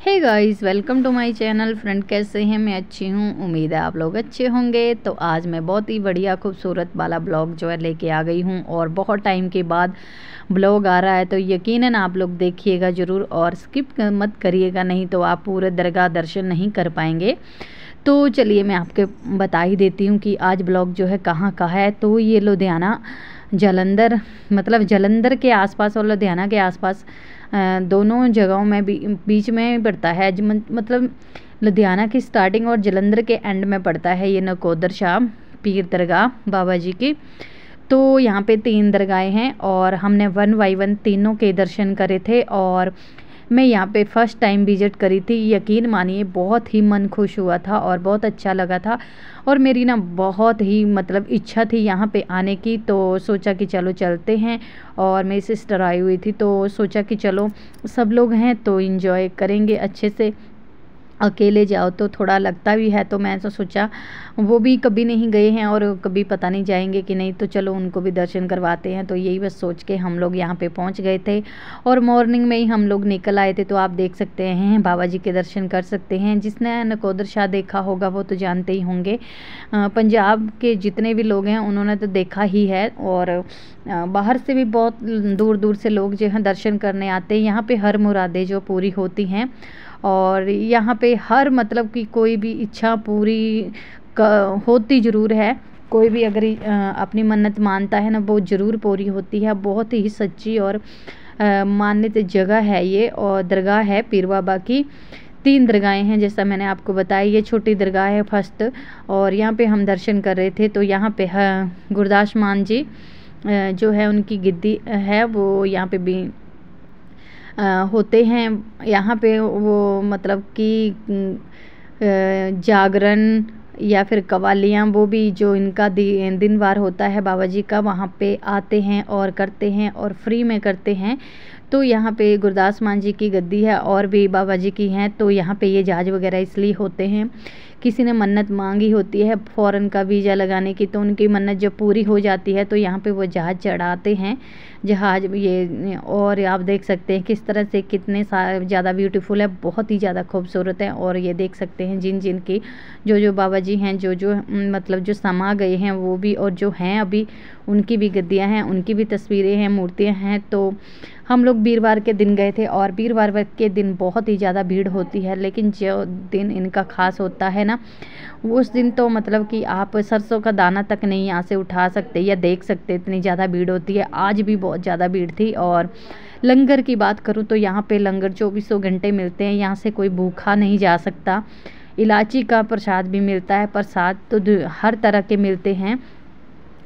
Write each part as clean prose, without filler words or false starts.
Hey guys, welcome to my channel. Friend, कैसे हैं? मैं अच्छी हूँ, उम्मीद है आप लोग अच्छे होंगे। तो आज मैं बहुत ही बढ़िया खूबसूरत वाला ब्लॉग जो है लेके आ गई हूँ और बहुत टाइम के बाद ब्लॉग आ रहा है, तो यकीनन आप लोग देखिएगा ज़रूर और स्किप मत करिएगा, नहीं तो आप पूरे दरगाह दर्शन नहीं कर पाएंगे। तो चलिए मैं आपके बता ही देती हूँ कि आज ब्लॉग जो है कहाँ का है। तो ये लुधियाना जालंधर, मतलब जालंधर के आसपास और लुधियाना के आसपास दोनों जगहों में बीच में पड़ता है। मतलब लुधियाना की स्टार्टिंग और जालंधर के एंड में पड़ता है ये नकोदर शाह पीर दरगाह बाबा जी की। तो यहाँ पे 3 दरगाहें हैं और हमने 1 बाय 1 तीनों के दर्शन करे थे। और मैं यहाँ पे फर्स्ट टाइम विज़िट करी थी, यकीन मानिए बहुत ही मन खुश हुआ था और बहुत अच्छा लगा था। और मेरी ना बहुत ही मतलब इच्छा थी यहाँ पे आने की, तो सोचा कि चलो चलते हैं। और मेरी सिस्टर आई हुई थी तो सोचा कि चलो सब लोग हैं तो इन्जॉय करेंगे अच्छे से। अकेले जाओ तो थोड़ा लगता भी है, तो मैं तो सोचा वो भी कभी नहीं गए हैं और कभी पता नहीं जाएंगे कि नहीं, तो चलो उनको भी दर्शन करवाते हैं। तो यही बस सोच के हम लोग यहाँ पे पहुँच गए थे और मॉर्निंग में ही हम लोग निकल आए थे। तो आप देख सकते हैं बाबा जी के दर्शन कर सकते हैं। जिसने नकोदर शाह देखा होगा वो तो जानते ही होंगे। पंजाब के जितने भी लोग हैं उन्होंने तो देखा ही है और बाहर से भी बहुत दूर दूर से लोग जो हैं दर्शन करने आते हैं। यहाँ पे हर मुरादें जो पूरी होती हैं और यहाँ पे हर मतलब कि कोई भी इच्छा पूरी होती ज़रूर है। कोई भी अगर अपनी मन्नत मानता है ना, वो ज़रूर पूरी होती है। बहुत ही सच्ची और मान्यत जगह है ये और दरगाह है पीर बाबा की। 3 दरगाहें हैं जैसा मैंने आपको बताया। ये छोटी दरगाह है फर्स्ट, और यहाँ पे हम दर्शन कर रहे थे। तो यहाँ पे गुरदास मान जी जो है उनकी गिद्दी है, वो यहाँ पे भी होते हैं। यहाँ पे वो मतलब कि जागरण या फिर कवालियाँ, वो भी जो इनका दिन वार होता है बाबा जी का, वहाँ पे आते हैं और करते हैं और फ्री में करते हैं। तो यहाँ पे गुरदास मान जी की गद्दी है और भी बाबा जी की हैं। तो यहाँ पे ये जहाज वगैरह इसलिए होते हैं, किसी ने मन्नत मांगी होती है फ़ॉरेन का वीज़ा लगाने की, तो उनकी मन्नत जब पूरी हो जाती है तो यहाँ पे वो जहाज़ चढ़ाते हैं। जहाज़ ये, और आप देख सकते हैं किस तरह से कितने ज़्यादा ब्यूटीफुल है, बहुत ही ज़्यादा खूबसूरत है। और ये देख सकते हैं जिन जिन की जो बाबा जी हैं, जो मतलब जो समा गए हैं वो भी, और जो हैं अभी उनकी भी गद्दियाँ हैं, उनकी भी तस्वीरें हैं, मूर्तियाँ हैं। तो हम लोग वीरवार के दिन गए थे और वीरवार के दिन बहुत ही ज़्यादा भीड़ होती है, लेकिन जो दिन इनका ख़ास होता है ना, उस दिन तो मतलब कि आप सरसों का दाना तक नहीं यहाँ से उठा सकते या देख सकते, इतनी ज़्यादा भीड़ होती है। आज भी बहुत ज़्यादा भीड़ थी। और लंगर की बात करूँ तो यहाँ पे लंगर 24 घंटे मिलते हैं, यहाँ से कोई भूखा नहीं जा सकता। इलायची का प्रसाद भी मिलता है, प्रसाद तो हर तरह के मिलते हैं,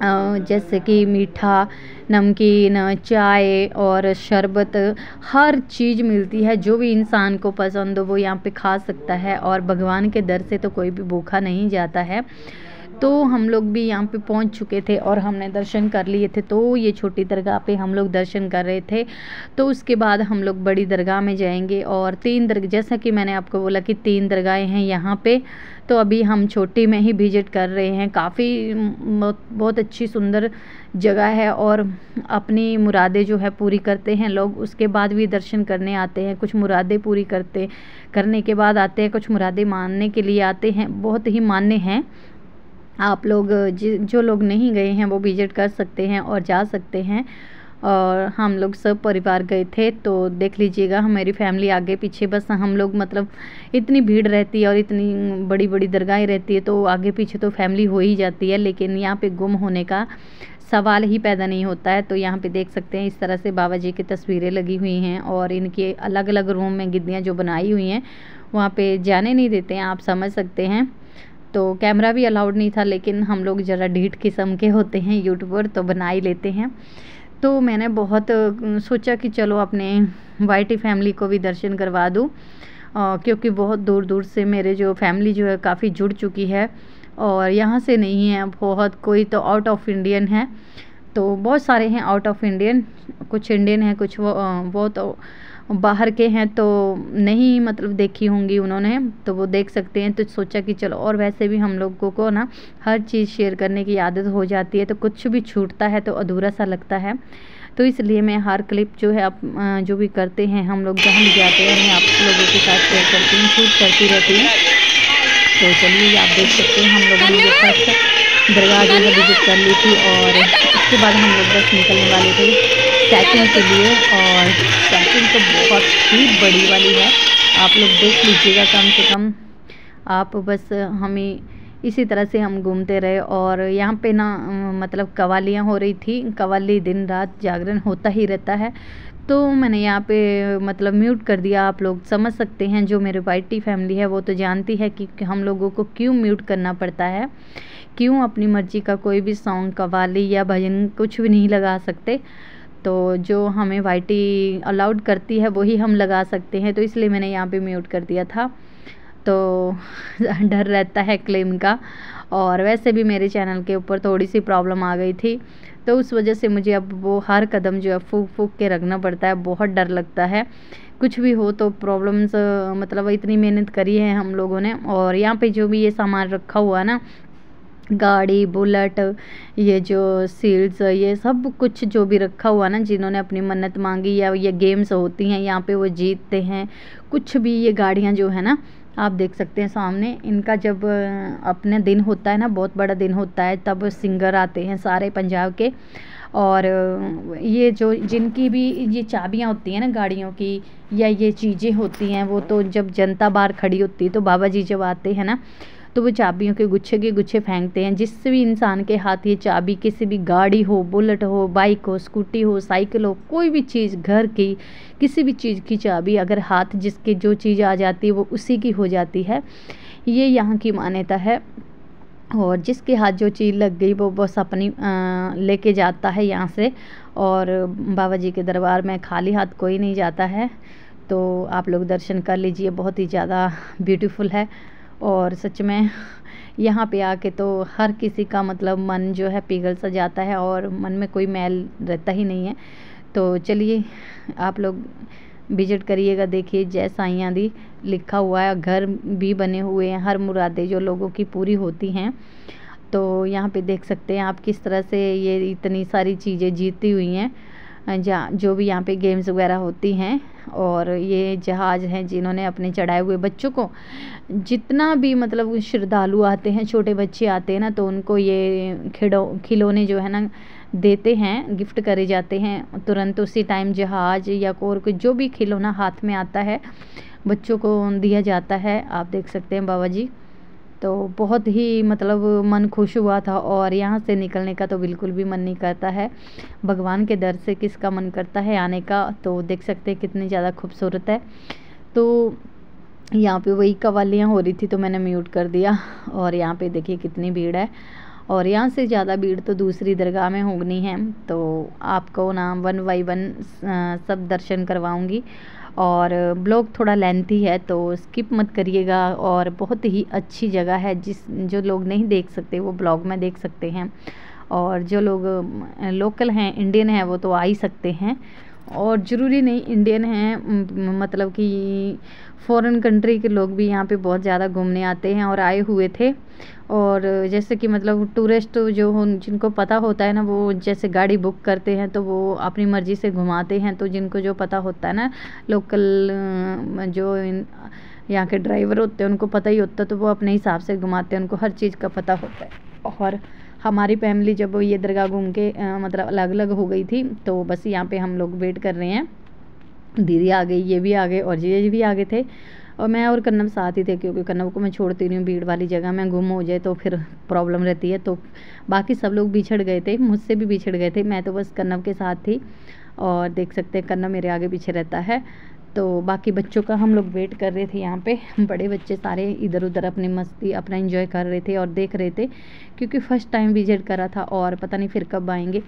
जैसे कि मीठा, नमकीन, चाय और शरबत, हर चीज़ मिलती है। जो भी इंसान को पसंद हो वो यहाँ पे खा सकता है। और भगवान के दर से तो कोई भी भूखा नहीं जाता है। तो हम लोग भी यहाँ पे पहुँच चुके थे और हमने दर्शन कर लिए थे। तो ये छोटी दरगाह पे हम लोग दर्शन कर रहे थे। तो उसके बाद हम लोग बड़ी दरगाह में जाएंगे। और 3 दरगाह, जैसा कि मैंने आपको बोला कि 3 दरगाहें हैं यहाँ पे, तो अभी हम छोटी में ही विजिट कर रहे हैं। काफ़ी बहुत अच्छी सुंदर जगह है और अपनी मुरादें जो है पूरी करते हैं लोग, उसके बाद भी दर्शन करने आते हैं। कुछ मुरादें पूरी करने के बाद आते हैं, कुछ मुरादें मानने के लिए आते हैं। बहुत ही मान्य हैं। आप लोग जो लोग नहीं गए हैं वो विजिट कर सकते हैं और जा सकते हैं। और हम लोग सब परिवार गए थे, तो देख लीजिएगा हमारी फैमिली आगे पीछे, बस हम लोग मतलब इतनी भीड़ रहती है और इतनी बड़ी बड़ी दरगाहें रहती है तो आगे पीछे तो फैमिली हो ही जाती है, लेकिन यहाँ पे गुम होने का सवाल ही पैदा नहीं होता है। तो यहाँ पे देख सकते हैं इस तरह से बाबा जी की तस्वीरें लगी हुई हैं और इनके अलग अलग रूम में गिद्दियाँ जो बनाई हुई हैं वहाँ पे जाने नहीं देते हैं, आप समझ सकते हैं। तो कैमरा भी अलाउड नहीं था, लेकिन हम लोग ज़रा ढीठ किस्म के होते हैं यूट्यूबर, तो बना ही लेते हैं। तो मैंने बहुत सोचा कि चलो अपने वाइटी फैमिली को भी दर्शन करवा दूँ, क्योंकि बहुत दूर दूर से मेरे जो फैमिली जो है काफ़ी जुड़ चुकी है और यहाँ से नहीं है बहुत, कोई तो आउट ऑफ इंडियन है। तो बहुत सारे हैं आउट ऑफ इंडियन, कुछ इंडियन हैं, कुछ वो तो बाहर के हैं, तो नहीं मतलब देखी होंगी उन्होंने, तो वो देख सकते हैं। तो सोचा कि चलो, और वैसे भी हम लोगों को ना हर चीज़ शेयर करने की आदत हो जाती है, तो कुछ भी छूटता है तो अधूरा सा लगता है। तो इसलिए मैं हर क्लिप जो है आप जो भी करते हैं हम लोग जहाँ भी जाते हैं मैं आप लोगों के साथ शेयर करती हूँ, शूट करती रहती हूँ। तो चलिए आप देख सकते हैं हम लोगों ने फर्स्ट दरगाह जो है विजिट कर ली थी और उसके बाद हम लोग बस निकलने वाले थे ट्रैकिंग के लिए। और ट्रैकिंग तो बहुत ही बड़ी वाली है, आप लोग देख लीजिएगा। कम से कम आप बस हमें इसी तरह से हम घूमते रहे। और यहाँ पे ना मतलब कवालियाँ हो रही थी, कवाली दिन रात जागरण होता ही रहता है। तो मैंने यहाँ पे मतलब म्यूट कर दिया। आप लोग समझ सकते हैं, जो मेरे वाइटी फैमिली है वो तो जानती है कि हम लोगों को क्यों म्यूट करना पड़ता है, क्यों अपनी मर्ज़ी का कोई भी सॉन्ग कवाली या भजन कुछ भी नहीं लगा सकते। तो जो हमें वाइटी अलाउड करती है वही हम लगा सकते हैं, तो इसलिए मैंने यहाँ पे म्यूट कर दिया था। तो डर रहता है क्लेम का। और वैसे भी मेरे चैनल के ऊपर थोड़ी सी प्रॉब्लम आ गई थी, तो उस वजह से मुझे अब वो हर कदम जो है फूक फूक के रखना पड़ता है। बहुत डर लगता है कुछ भी हो तो प्रॉब्लम्स, मतलब इतनी मेहनत करी है हम लोगों ने। और यहाँ पे जो भी ये सामान रखा हुआ ना, गाड़ी बुलेट, ये जो सील्स, ये सब कुछ जो भी रखा हुआ ना, जिन्होंने अपनी मन्नत मांगी या ये गेम्स होती हैं यहाँ पे वो जीतते हैं कुछ भी। ये गाड़ियाँ जो है ना आप देख सकते हैं सामने, इनका जब अपने दिन होता है ना, बहुत बड़ा दिन होता है, तब सिंगर आते हैं सारे पंजाब के। और ये जो जिनकी भी ये चाबियाँ होती हैं ना गाड़ियों की या ये चीज़ें होती हैं, वो तो जब जनता बाहर खड़ी होती है तो बाबा जी जब आते हैं ना तो वो चाबियों के गुच्छे फेंकते हैं। जिस भी इंसान के हाथ ये चाबी, किसी भी गाड़ी हो, बुलेट हो, बाइक हो, स्कूटी हो, साइकिल हो, कोई भी चीज़ घर की किसी भी चीज़ की चाबी अगर हाथ जिसके जो चीज़ आ जाती है वो उसी की हो जाती है, ये यहाँ की मान्यता है। और जिसके हाथ जो चीज़ लग गई वो बस अपनी लेके जाता है यहाँ से। और बाबा जी के दरबार में खाली हाथ कोई नहीं जाता है। तो आप लोग दर्शन कर लीजिए, बहुत ही ज़्यादा ब्यूटीफुल है। और सच में यहाँ पे आके तो हर किसी का मतलब मन जो है पिघल सा जाता है और मन में कोई मैल रहता ही नहीं है। तो चलिए आप लोग विजिट करिएगा, देखिए जय साईं दी लिखा हुआ है, घर भी बने हुए हैं, हर मुरादें जो लोगों की पूरी होती हैं। तो यहाँ पे देख सकते हैं आप किस तरह से ये इतनी सारी चीज़ें जीती हुई हैं, जहाँ जो भी यहाँ पे गेम्स वगैरह होती हैं। और ये जहाज़ हैं जिन्होंने अपने चढ़ाए हुए बच्चों को, जितना भी मतलब श्रद्धालु आते हैं, छोटे बच्चे आते हैं ना, तो उनको ये खिलौने जो है ना देते हैं, गिफ्ट करे जाते हैं तुरंत उसी टाइम। जहाज़ या और कोई जो भी खिलौना हाथ में आता है बच्चों को दिया जाता है। आप देख सकते हैं बाबा जी, तो बहुत ही मतलब मन खुश हुआ था। और यहाँ से निकलने का तो बिल्कुल भी मन नहीं करता है। भगवान के दर से किसका मन करता है आने का। तो देख सकते हैं कितनी ज़्यादा खूबसूरत है। तो यहाँ पे वही कवालियाँ हो रही थी तो मैंने म्यूट कर दिया। और यहाँ पे देखिए कितनी भीड़ है, और यहाँ से ज़्यादा भीड़ तो दूसरी दरगाह में होनी है। तो आपको ना 1 बाय 1 सब दर्शन करवाऊँगी। और ब्लॉग थोड़ा लेंथी है तो स्किप मत करिएगा। और बहुत ही अच्छी जगह है, जो लोग नहीं देख सकते वो ब्लॉग में देख सकते हैं। और जो लोग लोकल हैं, इंडियन हैं, वो तो आ ही सकते हैं। और ज़रूरी नहीं इंडियन हैं, मतलब कि फ़ॉरेन कंट्री के लोग भी यहाँ पे बहुत ज़्यादा घूमने आते हैं और आए हुए थे। और जैसे कि मतलब टूरिस्ट जो हो, जिनको पता होता है ना, वो जैसे गाड़ी बुक करते हैं तो वो अपनी मर्ज़ी से घुमाते हैं। तो जिनको जो पता होता है ना, लोकल जो यहाँ के ड्राइवर होते हैं उनको पता ही होता है, तो वो अपने हिसाब से घुमाते हैं, उनको हर चीज़ का पता होता है। और हमारी फैमिली जब ये दरगाह घूम के मतलब अलग अलग हो गई थी, तो बस यहाँ पे हम लोग वेट कर रहे हैं। दीदी आ गई, ये भी आ गए और जीजा जी भी आ गए थे। और मैं और कन्नव साथ ही थे, क्योंकि कन्नव को मैं छोड़ती नहीं हूँ भीड़ वाली जगह में, गुम हो जाए तो फिर प्रॉब्लम रहती है। तो बाकी सब लोग बिछड़ गए थे, मुझसे भी बिछड़ गए थे, मैं तो बस कन्नव के साथ थी। और देख सकते हैं कन्नव मेरे आगे पीछे रहता है। तो बाकी बच्चों का हम लोग वेट कर रहे थे। यहाँ पे बड़े बच्चे सारे इधर उधर अपनी मस्ती अपना एंजॉय कर रहे थे और देख रहे थे, क्योंकि फ़र्स्ट टाइम विजिट करा था और पता नहीं फिर कब आएंगे।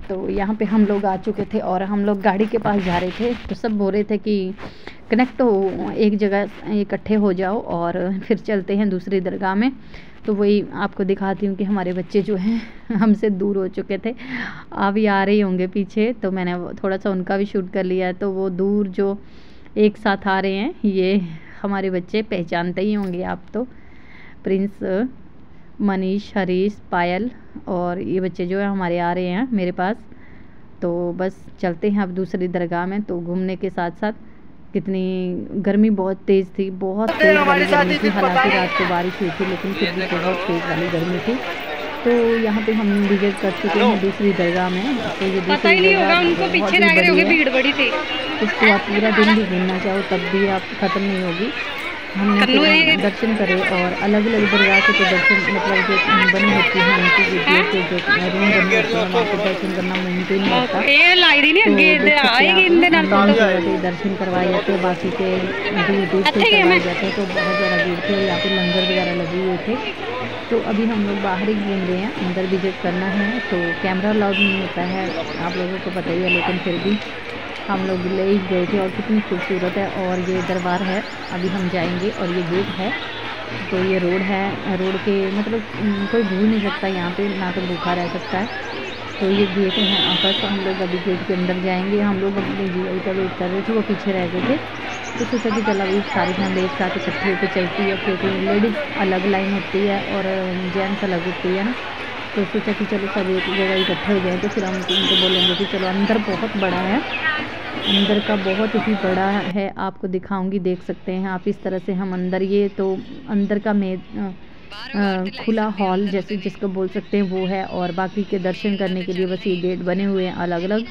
तो यहाँ पे हम लोग आ चुके थे और हम लोग गाड़ी के पास जा रहे थे। तो सब बोल रहे थे कि कनेक्ट हो, एक जगह इकट्ठे हो जाओ और फिर चलते हैं दूसरी दरगाह में। तो वही आपको दिखाती हूँ कि हमारे बच्चे जो हैं हमसे दूर हो चुके थे, अभी आ रहे होंगे पीछे, तो मैंने थोड़ा सा उनका भी शूट कर लिया है। तो वो दूर जो एक साथ आ रहे हैं, ये हमारे बच्चे पहचानते ही होंगे आप तो, प्रिंस, मनीष, हरीश, पायल, और ये बच्चे जो है हमारे आ रहे हैं मेरे पास। तो बस चलते हैं अब दूसरी दरगाह में। तो घूमने के साथ साथ कितनी गर्मी बहुत तेज़ थी, बहुत तेज़ वाली गर्मी थी। हालांकि रात को बारिश हुई थी लेकिन फिर भी बहुत तेज़ वाली गर्मी थी। तो यहाँ पे हम विजिट कर चुके हैं दूसरी दरगाह में। तो ये दूसरी दरगाह बहुत ही बड़ी है, इसको आप पूरा दिन भी घूमना चाहो तब भी आप ख़त्म नहीं होगी। हमने दर्शन करे और अलग अलग दरगाह के तो दर्शन मतलब जो बनी होती है उनकी वीडियो के जो रूम बने होते हैं वहाँ पे दर्शन करना मुमकिन नहीं होता। तो दर्शन करवाए जाते हैं, बाकी के दूर दूर से करवाए जाते हैं। तो बहुत ज़्यादा भीड़ थी और यहाँ पे लंगर वगैरह लगे हुए थे। तो अभी हम लोग बाहर ही घूम रहे हैं, अंदर विजिट करना है तो कैमरा अलाउड नहीं होता है, आप लोगों को पता ही है। लेकिन फिर भी हम लोग ले ही गए थे और कितनी खूबसूरत है। और ये दरबार है, अभी हम जाएंगे और ये गेट है। तो ये रोड है, रोड के मतलब कोई भूल नहीं सकता यहाँ पे, ना तो भूखा रह सकता है। तो ये गेट है आपस। तो हम लोग अभी गेट के अंदर जाएंगे। हम लोग अपने जीवन का वेट कर रहे थे, वो पीछे रह गए थे। तो सोचा कि चलो अभी सारी फैमिली एक साथ इकट्ठी होकर चलती है, क्योंकि लेडीज़ अलग लाइन होती है और जेंट्स अलग होती है ना। तो सोचा कि चलो सब एक जगह इकट्ठे हो जाए। तो फिर हम उनको बोलेंगे कि चलो अंदर बहुत बड़ा है, अंदर का बहुत ही बड़ा है, आपको दिखाऊंगी, देख सकते हैं आप। इस तरह से हम अंदर, ये तो अंदर का खुला हॉल जैसे जिसको बोल सकते हैं वो है। और बाकी के दर्शन करने के लिए बस ये गेट बने हुए हैं अलग अलग।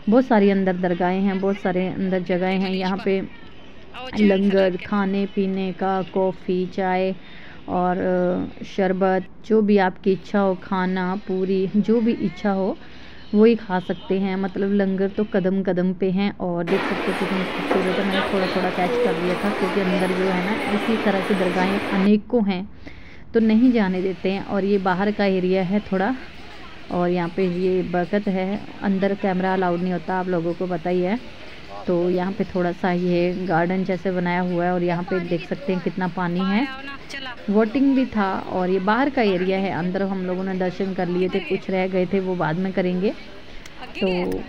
बहुत सारी अंदर दरगाहें हैं, बहुत सारे अंदर जगहें हैं। यहाँ पे लंगर, खाने पीने का, कॉफ़ी, चाय और शरबत, जो भी आपकी इच्छा हो, खाना पूरी जो भी इच्छा हो वो ही खा सकते हैं। मतलब लंगर तो कदम कदम पे हैं। और देख सकते हो कितनी खूबसूरत है। मैंने थोड़ा थोड़ा कैच कर लिया था क्योंकि अंदर जो है ना इसी तरह की दरगाहें अनेकों हैं, तो नहीं जाने देते हैं। और ये बाहर का एरिया है थोड़ा, और यहाँ पे ये बरकत है, अंदर कैमरा अलाउड नहीं होता, आप लोगों को पता ही है। तो यहाँ पे थोड़ा सा ये गार्डन जैसे बनाया हुआ है और यहाँ पे देख सकते हैं कितना पानी है। वोटिंग भी था और ये बाहर का एरिया है। अंदर हम लोगों ने दर्शन कर लिए थे, कुछ रह गए थे वो बाद में करेंगे। तो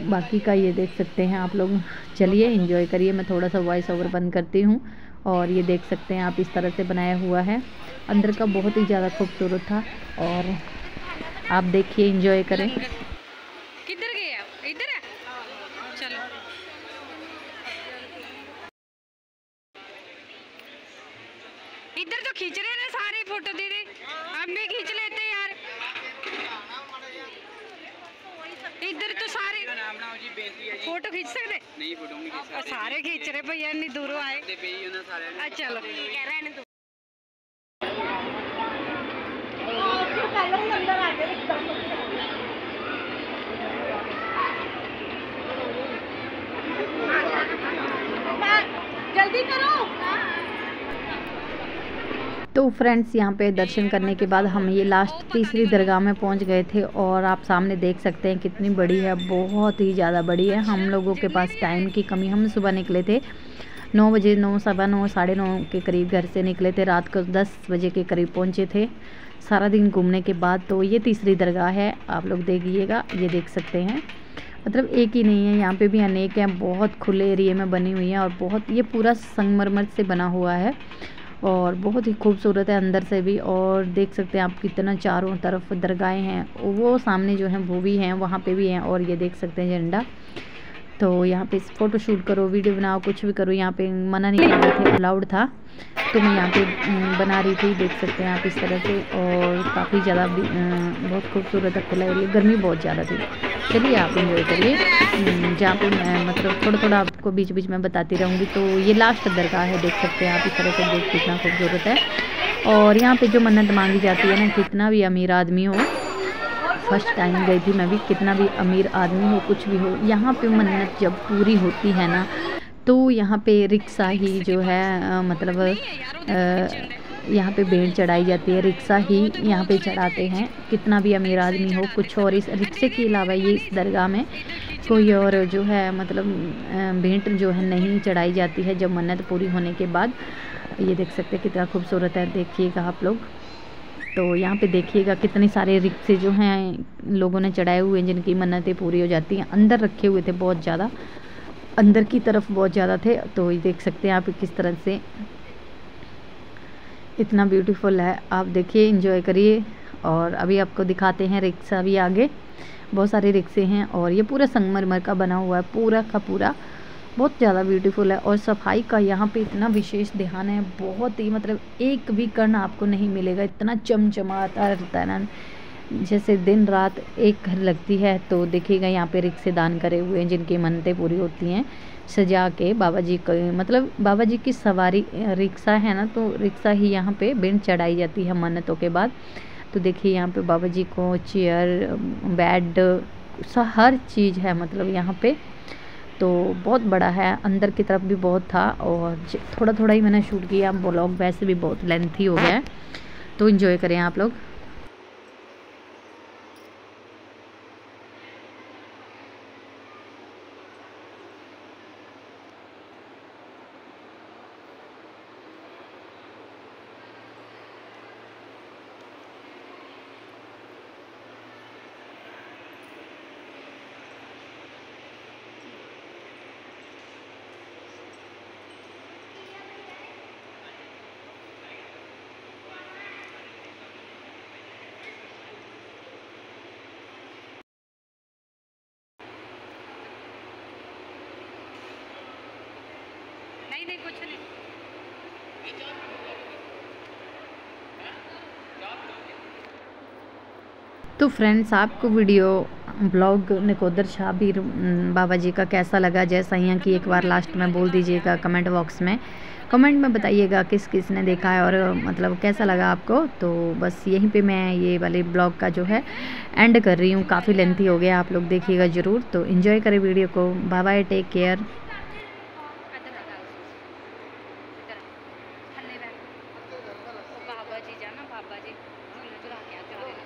बाकी का ये देख सकते हैं आप लोग। चलिए एंजॉय करिए। मैं थोड़ा सा वॉइस ओवर बंद करती हूँ। और ये देख सकते हैं आप, इस तरह से बनाया हुआ है। अंदर का बहुत ही ज़्यादा खूबसूरत था और आप देखिए, एंजॉय करें। किधर गए आप? इधर है, चलो। इधर तो खींच रहे हैं सारे फोटो, दीदी हम भी खींच लेते यार। इधर तो सारे फोटो खींच सकते नहीं, फोटो नहीं खींच सकते, सारे खींच रहे भैया, इतनी दूरों आए। चलो जल्दी करो। तो फ्रेंड्स, यहाँ पे दर्शन करने के बाद हम ये लास्ट तीसरी दरगाह में पहुँच गए थे। और आप सामने देख सकते हैं कितनी बड़ी है, बहुत ही ज़्यादा बड़ी है। हम लोगों के पास टाइम की कमी, हम सुबह निकले थे 9 बजे, 9, सवा 9, साढ़े 9 के करीब घर से निकले थे। रात को 10 बजे के करीब पहुँचे थे, सारा दिन घूमने के बाद। तो ये तीसरी दरगाह है, आप लोग देखिएगा, ये देख सकते हैं। मतलब एक ही नहीं है, यहाँ पे भी अनेक हैं, बहुत खुले एरिए में बनी हुई है। और बहुत, ये पूरा संगमरमर से बना हुआ है और बहुत ही खूबसूरत है अंदर से भी। और देख सकते हैं आप कितना चारों तरफ दरगाहें हैं। वो सामने जो हैं वो भी हैं, वहाँ पे भी हैं। और ये देख सकते हैं झंडा। तो यहाँ पे फ़ोटो शूट करो, वीडियो बनाओ, कुछ भी करो, यहाँ पे मना नहीं कर रहे थे, अलाउड था। तो मैं यहाँ पे बना रही थी, देख सकते हैं आप इस तरह से। और काफ़ी ज़्यादा बहुत खूबसूरत है, खुला एरिया, गर्मी बहुत ज़्यादा थी। चलिए आप एंजॉय करिए। जहाँ पे मैं मतलब थोड़ा थोड़ा आपको बीच बीच में बताती रहूँगी। तो ये लास्ट दरगाह है, देख सकते हैं आप इस तरह से, देख कितना खूबसूरत है। और यहाँ पे जो मन्नत मांगी जाती है ना, कितना भी अमीर आदमी हो, फर्स्ट टाइम गई थी मैं भी, कितना भी अमीर आदमी हो, कुछ भी हो, यहाँ पे मन्नत जब पूरी होती है ना, तो यहाँ पे रिक्शा ही जो है मतलब यहाँ पे भेंट चढ़ाई जाती है, रिक्शा ही यहाँ पे चढ़ाते हैं, कितना भी अमीर आदमी हो, कुछ और। इस रिक्शे के अलावा ये इस दरगाह में कोई और जो है मतलब भेंट जो है नहीं चढ़ाई जाती है जब मन्नत पूरी होने के बाद। ये देख सकते हैं कितना खूबसूरत है, देखिएगा आप लोग। तो यहाँ पे देखिएगा कितने सारे रिक्शे जो हैं लोगों ने चढ़ाए हुए हैं, जिनकी मन्नतें पूरी हो जाती हैं। अंदर रखे हुए थे बहुत ज़्यादा, अंदर की तरफ बहुत ज़्यादा थे। तो ये देख सकते हैं आप किस तरह से, इतना ब्यूटीफुल है। आप देखिए, एंजॉय करिए। और अभी आपको दिखाते हैं रिक्शा भी आगे। बहुत सारे रिक्शे हैं और ये पूरा संगमरमर का बना हुआ है, पूरा का पूरा बहुत ज़्यादा ब्यूटीफुल है। और सफाई का यहाँ पे इतना विशेष ध्यान है, बहुत ही मतलब एक भी कण आपको नहीं मिलेगा, इतना चमचमाता रहता है ना, जैसे दिन रात एक घर लगती है। तो देखिएगा यहाँ पे रिक्शे दान करे हुए हैं जिनकी मन्नतें पूरी होती हैं, सजा के बाबा जी को, मतलब बाबा जी की सवारी रिक्शा है ना, तो रिक्शा ही यहाँ पे बिन चढ़ाई जाती है मन्नतों के बाद। तो देखिए यहाँ पे बाबा जी को चेयर, बेड, हर चीज़ है मतलब यहाँ पे। तो बहुत बड़ा है, अंदर की तरफ भी बहुत था और थोड़ा थोड़ा ही मैंने शूट किया, ब्लॉग वैसे भी बहुत लेंथी हो गया है, तो इन्जॉय करें आप लोग। नहीं कुछ नहीं। तो फ्रेंड्स, आपको वीडियो ब्लॉग नकोदर शाहबीर बाबा जी का कैसा लगा, जय सैया की एक बार लास्ट में बोल दीजिएगा कमेंट बॉक्स में, कमेंट में बताइएगा किस किस ने देखा है और मतलब कैसा लगा आपको। तो बस यहीं पे मैं ये वाले ब्लॉग का जो है एंड कर रही हूँ, काफ़ी लेंथी हो गया, आप लोग देखिएगा ज़रूर। तो इन्जॉय करें वीडियो को, बाय बाय, टेक केयर। बाबा जी जाना, बाबा जी झूला झुला के आते जा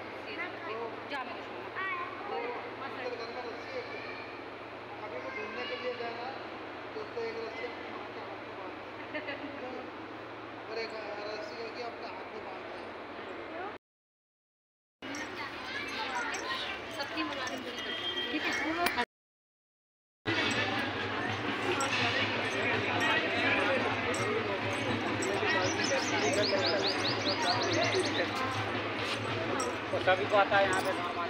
सभी को आता है यहाँ पे।